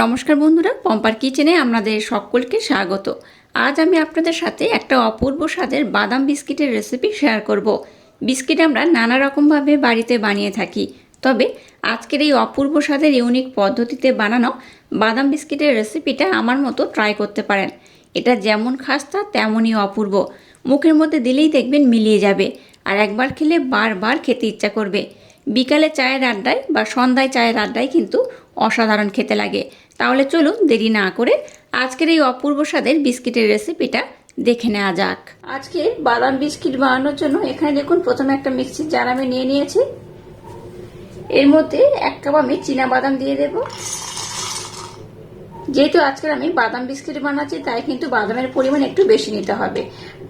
নমস্কার বন্ধুরা, পম্পার কিচেনে আপনাদের সকলকে স্বাগত। আজ আমি আপনাদের সাথে একটা অপূর্ব স্বাদের বাদাম বিস্কিটের রেসিপি শেয়ার করব। বিস্কিট আমরা নানা রকমভাবে বাড়িতে বানিয়ে থাকি, তবে আজকের এই অপূর্ব স্বাদের ইউনিক পদ্ধতিতে বানানো বাদাম বিস্কিটের রেসিপিটা আমার মতো ট্রাই করতে পারেন। এটা যেমন খাস্তা তেমনই অপূর্ব, মুখের মধ্যে দিলেই দেখবেন মিলিয়ে যাবে, আর একবার খেলে বারবার খেতে ইচ্ছা করবে। বিকালে চায়ের আড্ডায় বা সন্ধ্যায় চায়ের আড্ডায় কিন্তু অসাধারণ খেতে লাগে। তাহলে চলুন দেরি না করে আজকের এই অপূর্ব স্বাদের বিস্কিটের রেসিপিটা দেখে নেওয়া যাক। আজকে বাদাম বিস্কিট বানানোর জন্য এখানে দেখুন প্রথমে একটা মিক্সির জার আমি নিয়ে নিয়েছি। এর মধ্যে 1 কাপ আমি চীনা বাদাম দিয়ে দেব। যেহেতু আজকে আমি বাদাম বিস্কিট বানাচ্ছি, তাই কিন্তু বাদামের পরিমাণ একটু বেশি নিতে হবে,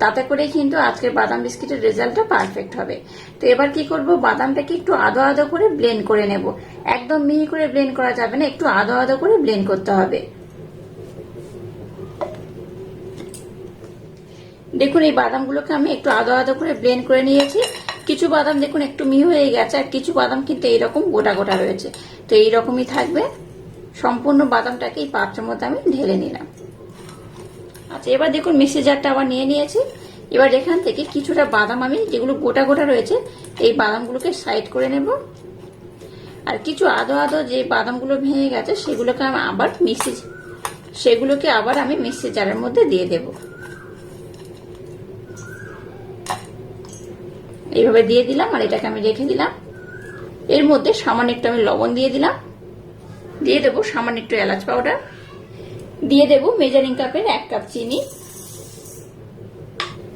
তাতে করে কিন্তু আজকের বাদাম বিস্কিটের রেজাল্টটা পারফেক্ট হবে। তো এবার কি করব, বাদামটাকে একটু আদো আদো করে ব্লেন্ড করে নেব। একদম মিহি করে ব্লেন্ড করা যাবে না, একটু আদো আদো করে ব্লেন্ড করতে হবে। দেখুন এই বাদামগুলোকে আমি একটু আদো আদো করে ব্লেন্ড করে নিয়েছি। কিছু বাদাম দেখুন একটু মিহি হয়ে গেছে, আর কিছু বাদাম কিন্তু এইরকম গোটা গোটা রয়েছে। তো এইরকমই থাকবে। সম্পূর্ণ বাদামটাকে এই পাত্রের মধ্যে আমি ঢেলে নিলাম। আচ্ছা, এবার দেখুন মিক্সি জারটা আবার নিয়ে নিয়েছি। এবার এখান থেকে কিছুটা বাদাম আমি যেগুলো গোটা গোটা রয়েছে এই বাদামগুলোকে সাইড করে নেব, আর কিছু আদো আদো যে বাদামগুলো ভেঙে গেছে সেগুলোকে আবার আমি মিক্সি জারের মধ্যে দিয়ে দেব। এইভাবে দিয়ে দিলাম, আর এটাকে আমি রেখে দিলাম। এর মধ্যে সামান্য একটু আমি লবণ দিয়ে দিলাম, দিয়ে দেবো সামান্য একটু এলাচ পাউডার, দিয়ে দেবো মেজারিং কাপের 1 কাপ চিনি।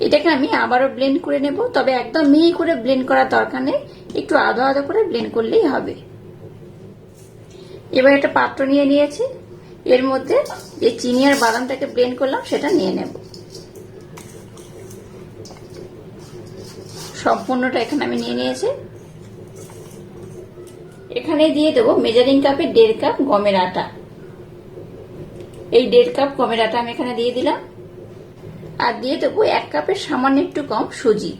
এটাকে আমি আবারও ব্লেন্ড করে নেব, তবে একদম মিহি করে ব্লেন্ড করার দরকার নেই, একটু আদো আদো করে ব্লেন্ড করলেই হবে। এবার একটা পাত্র নিয়ে নিয়েছি, এর মধ্যে যে চিনি আর বাদামটাকে ব্লেন্ড করলাম সেটা নিয়ে নেব। সম্পূর্ণটা এখানে আমি নিয়ে নিয়েছি। এখানে দিয়ে দেবো মেজারিং কাপে 1.5 কাপ গমের আটা। এই 1.5 কাপ গমের আটা আমি এখানে দিয়ে দিলাম, আর দিয়ে দেবো 1 কাপের সামান্য একটু কম সুজি।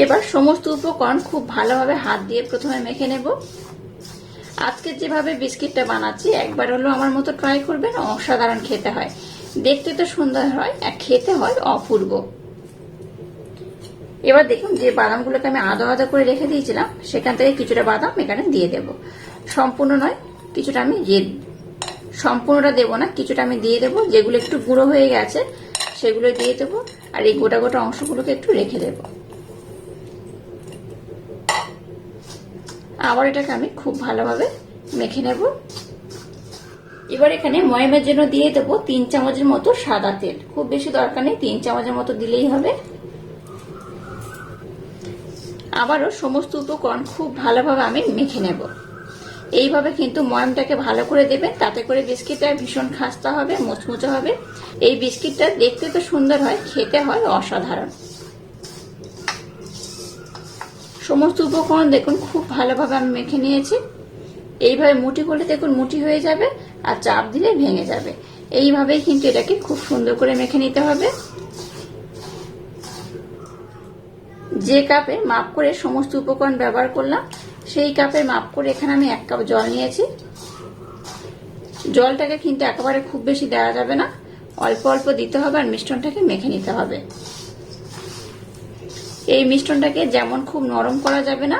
এবার সমস্ত উপকরণ খুব ভালোভাবে হাত দিয়ে প্রথমে মেখে নেব। আজকে যেভাবে বিস্কিটটা বানাচ্ছি একবার হলো আমার মতো ট্রাই করবেন, অসাধারণ খেতে হয়। দেখতে তো সুন্দর হয় আর খেতে হয় অপূর্ব। এবার দেখুন যে বাদামগুলোকে আমি আদো আদো করে রেখে দিয়েছিলাম সেখান থেকে কিছুটা বাদাম এখানে দিয়ে দেব। সম্পূর্ণ নয়, কিছুটা আমি সম্পূর্ণটা দেবো না, কিছুটা আমি দিয়ে দেবো। যেগুলো একটু গুঁড়ো হয়ে গেছে সেগুলো দিয়ে দেবো, আর এই গোটা গোটা অংশগুলোকে একটু রেখে দেব। আবার এটাকে আমি খুব ভালোভাবে মেখে নেব। এবার এখানে ময়ামের জন্য দিয়ে দেবো 3 চামচের মতো সাদা তেল। খুব বেশি দরকার নেই, 3 চামচের মতো দিলেই হবে। আবারও সমস্ত উপকরণ খুব ভালোভাবে আমি মেখে নেব। এইভাবে কিন্তু ময়ামটাকে ভালো করে দেবেন, তাতে করে বিস্কিটটা ভীষণ খাস্তা হবে, মুচমুচে হবে। এই বিস্কিটটা দেখতে তো সুন্দর হয়, খেতে হয় অসাধারণ। সমস্ত উপকরণ দেখুন খুব ভালোভাবে আমি মেখে নিয়েছি। এইভাবে মুঠি করলে দেখুন মুঠি হয়ে যাবে, আর চাপ দিলে ভেঙে যাবে। এইভাবেই কিন্তু এটাকে খুব সুন্দর করে মেখে নিতে হবে। যে কাপে মাপ করে সমস্ত উপকরণ ব্যবহার করলাম সেই কাপে মাপ করে এখানে আমি 1 কাপ জল নিয়েছি। জলটাকে কিন্তু একেবারে খুব বেশি দেওয়া যাবে না, অল্প অল্প দিতে হবে, আর মিশ্রণটাকে মেখে নিতে হবে। এই মিশ্রণটাকে যেমন খুব নরম করা যাবে না,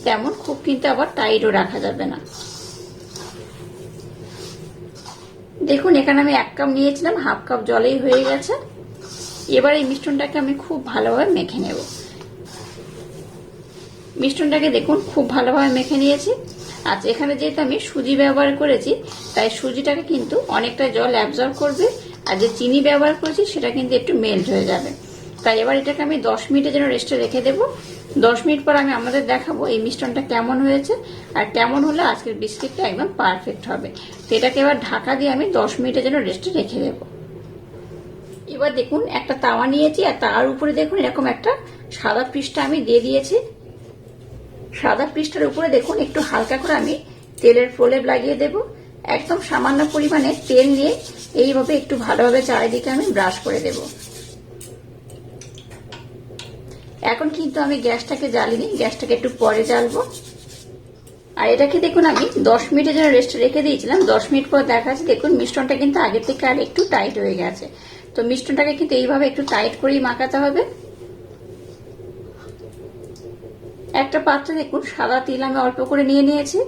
তেমন খুব কিন্তু আবার টাইটও রাখা যাবে না। দেখুন এখানে আমি 1 কাপ নিয়েছিলাম, হাফ কাপ জলেই হয়ে গেছে। এবার এই মিশ্রণটাকে আমি খুব ভালোভাবে মেখে নেব। মিশ্রণটাকে দেখুন খুব ভালোভাবে মেখে নিয়েছি। আচ্ছা, এখানে যেহেতু আমি সুজি ব্যবহার করেছি তাই সুজিটাকে কিন্তু অনেকটা জল অ্যাবজর্ব করবে, আর যে চিনি ব্যবহার করেছি সেটা কিন্তু একটু মেল্ট হয়ে যাবে। তাই এবার এটাকে আমি 10 মিনিটের জন্য রেস্টে রেখে দেব। 10 মিনিট পর আমি আমাদের দেখাবো এই মিশ্রণটা কেমন হয়েছে, আর কেমন হলে আজকের বিস্কিটটা একদম পারফেক্ট হবে। তো এটাকে এবার ঢাকা দিয়ে আমি 10 মিনিটের জন্য রেস্টে রেখে দেব। এবার দেখুন একটা তাওয়া নিয়েছি, আর তার উপরে দেখুন এরকম একটা সাদা পৃষ্ঠা আমি দিয়ে দিয়েছি। সাদা পৃষ্ঠার উপরে দেখুন একটু হালকা করে আমি তেলের প্রলেপ লাগিয়ে দেব। একদম সামান্য পরিমাণে তেল নিয়ে এইভাবে একটু ভালোভাবে চারিদিকে আমি ব্রাশ করে দেব। এখন কিন্তু আমি গ্যাসটাকে জ্বালিনি, গ্যাসটাকে একটু পরে জ্বালবো। আর এটাকে দেখুন আমি 10 মিনিটের জন্য রেস্টে রেখে দিয়েছিলাম। 10 মিনিট পর দেখা যাচ্ছে দেখুন মিশ্রণটা কিন্তু আগের থেকে আর একটু টাইট হয়ে গেছে। তো মিশ্রণটাকে কিন্তু এইভাবে একটু টাইট করেই মাখাতে হবে। একটা পাত্রে দেখুন সাদা তিল আমি অল্প করে নিয়ে নিয়েছি।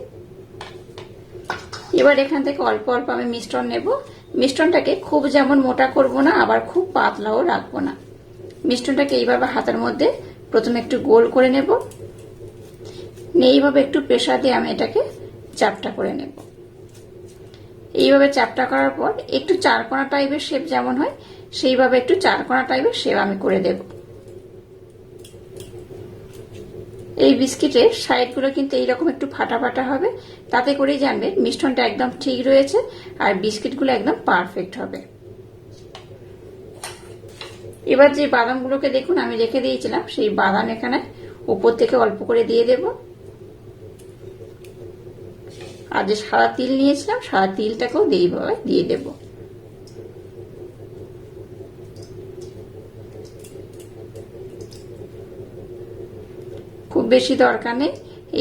এবার এখান থেকে অল্প অল্প আমি মিশ্রণ নেব। মিশ্রণটাকে খুব যেমন মোটা করব না, আবার খুব পাতলাও রাখবো না। মিশ্রণটাকে এইভাবে হাতের মধ্যে প্রথমে একটু গোল করে নেব, এইভাবে একটু প্রেসার দিয়ে আমি এটাকে চাপটা করে নেব। এইভাবে চাপটা করার পর একটু চারকোনা টাইপের শেপ যেমন হয় সেইভাবে একটু চারকোনা টাইপের শেপ আমি করে দেব। এই বিস্কিটের সাইডগুলো কিন্তু এইরকম একটু ফাটা ফাটা হবে, তাতে করেই জানবেন মিশ্রণটা একদম ঠিক রয়েছে আর বিস্কিটগুলো একদম পারফেক্ট হবে। এবার যে বাদামগুলোকে দেখুন আমি রেখে দিয়েছিলাম, সেই বাদাম এখানে উপর থেকে অল্প করে দিয়ে দেব। আর যে সাদা তিল নিয়েছিলাম সাদা তিলটাকেও এইভাবে দিয়ে দেব। খুব বেশি দরকার নেই,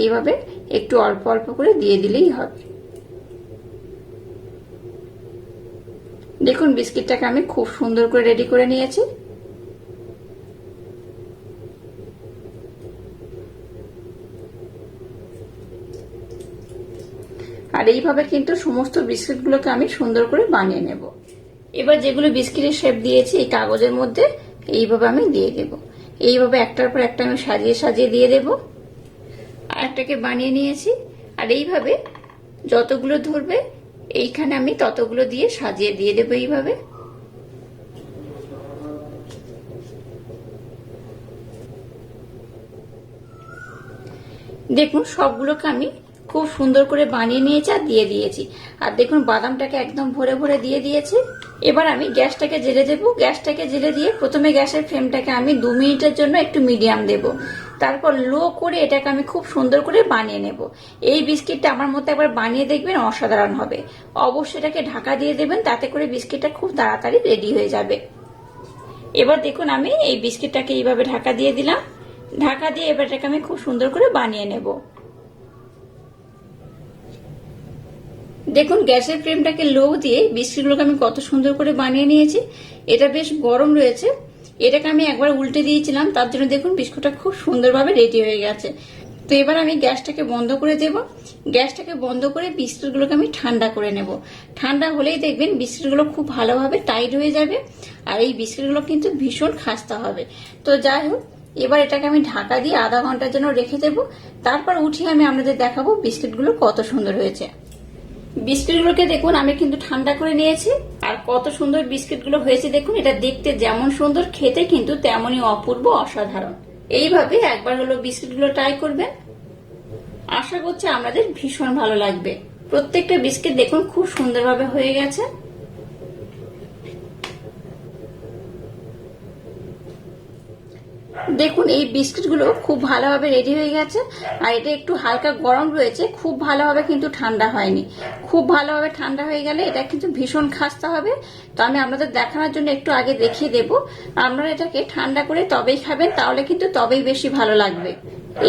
এইভাবে একটু অল্প অল্প করে দিয়ে দিলেই হবে। দেখুন বিস্কিটটাকে আমি খুব সুন্দর করে রেডি করে নিয়েছি। আর এইভাবে কিন্তু সমস্ত বিস্কিটগুলোকে আমি সুন্দর করে বানিয়ে নেব। এবার যেগুলো বিস্কিটের শেপ দিয়েছি এই কাগজের মধ্যে এইভাবে আমি দিয়ে দেব। এইভাবে একটার পর একটা আমি সাজিয়ে সাজিয়ে দিয়ে দেব। আর একটাকে বানিয়ে নিয়েছি। আর এইভাবে যতগুলো ধরবে এইখানে আমি ততগুলো দিয়ে সাজিয়ে দিয়ে দেবো এইভাবে। দেখুন সবগুলোকে আমি খুব সুন্দর করে বানিয়ে নিয়েছি আর দিয়ে দিয়েছি। আর দেখুন বাদামটাকে একদম ভরে ভরে দিয়ে দিয়েছি। এবার আমি গ্যাসটাকে জেলে দেবো। গ্যাসটাকে জেলে দিয়ে প্রথমে গ্যাসের ফ্লেমটাকে আমি 2 মিনিটের জন্য একটু মিডিয়াম দেব, তারপর লো করে এটাকে আমি খুব সুন্দর করে বানিয়ে নেব। এই বিস্কিটটা আমার মতো একবার বানিয়ে দেখবেন, অসাধারণ হবে। অবশ্যই এটাকে ঢাকা দিয়ে দেবেন, তাতে করে বিস্কিটটা খুব তাড়াতাড়ি রেডি হয়ে যাবে। এবার দেখুন আমি এই বিস্কিটটাকে এইভাবে ঢাকা দিয়ে দিলাম। ঢাকা দিয়ে এবার এটাকে আমি খুব সুন্দর করে বানিয়ে নেব। দেখুন গ্যাসের ফ্লেমটাকে লো দিয়ে বিস্কিটগুলোকে আমি কত সুন্দর করে বানিয়ে নিয়েছি। এটা বেশ গরম রয়েছে, এটাকে আমি একবার উল্টে দিয়েছিলাম, তার জন্য দেখুন বিস্কুটটা খুব সুন্দরভাবে রেডি হয়ে গেছে। তো এবার আমি গ্যাসটাকে বন্ধ করে দেব। গ্যাসটাকে বন্ধ করে বিস্কুটগুলোকে আমি ঠান্ডা করে নেব। ঠান্ডা হলেই দেখবেন বিস্কুটগুলো খুব ভালোভাবে টাইট হয়ে যাবে। আর এই বিস্কুটগুলো কিন্তু ভীষণ খাস্তা হবে। তো যাই হোক, এবার এটাকে আমি ঢাকা দিয়ে আধা ঘন্টার জন্য রেখে দেব। তারপর উঠিয়ে আমি আপনাদের দেখাবো বিস্কুটগুলো কত সুন্দর হয়েছে। বিস্কিটগুলোকে দেখুন আমি কিন্তু ঠান্ডা করে নিয়েছি। আর কত সুন্দর বিস্কিটগুলো হয়েছে দেখুন। এটা দেখতে যেমন সুন্দর, খেতে কিন্তু তেমনই অপূর্ব, অসাধারণ। এইভাবে একবার হলো বিস্কিটগুলো ট্রাই করবেন, আশা করছি আমাদের ভীষণ ভালো লাগবে। প্রত্যেকটা বিস্কিট দেখুন খুব সুন্দরভাবে হয়ে গেছে। দেখুন এই বিস্কিটগুলো খুব ভালোভাবে রেডি হয়ে গেছে। আর এটা একটু হালকা গরম রয়েছে, খুব ভালোভাবে কিন্তু ঠান্ডা হয়নি। খুব ভালোভাবে ঠান্ডা হয়ে গেলে এটা কিন্তু ভীষণ খাস্তা হবে। তো আমি আপনাদের দেখানোর জন্য একটু আগে দেখিয়ে দেব। আপনারা এটাকে ঠান্ডা করে তবেই খাবেন, তাহলে কিন্তু তবেই বেশি ভালো লাগবে।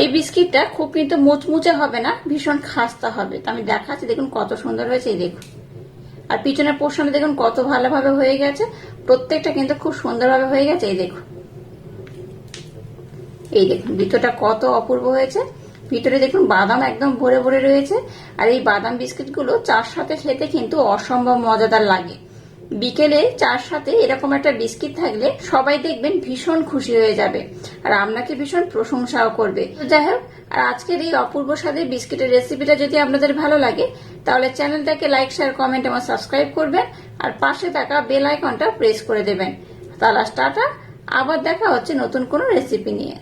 এই বিস্কিটটা খুব কিন্তু মুচমুচে হবে না, ভীষণ খাস্তা হবে। তো আমি দেখাচ্ছি, দেখুন কত সুন্দর হয়েছে। এই দেখুন, আর পিছনের পোর্শনে দেখুন কত ভালোভাবে হয়ে গেছে। প্রত্যেকটা কিন্তু খুব সুন্দরভাবে হয়ে গেছে। এই দেখুন, এই দেখুন ভিতরটা কত অপূর্ব হয়েছে। ভিতরে দেখুন বাদাম একদম ভরে ভরে রয়েছে। আর এই বাদাম বিস্কিটগুলো চার সাথে খেতে কিন্তু অসম্ভব মজাদার লাগে। বিকেলে চার সাথে এরকম একটা বিস্কিট থাকলে সবাই দেখবেন ভীষণ খুশি হয়ে যাবে, আর আপনাকে ভীষণ প্রশংসাও করবে। যাই হোক, আর আজকের এই অপূর্ব স্বাদের বিস্কিটের রেসিপিটা যদি আপনাদের ভালো লাগে তাহলে চ্যানেলটাকে লাইক, শেয়ার, কমেন্ট এবং সাবস্ক্রাইব করবেন। আর পাশে থাকা বেল আইকনটা প্রেস করে দেবেন। তাহলে টাটা, আবার দেখা হচ্ছে নতুন কোনো রেসিপি নিয়ে।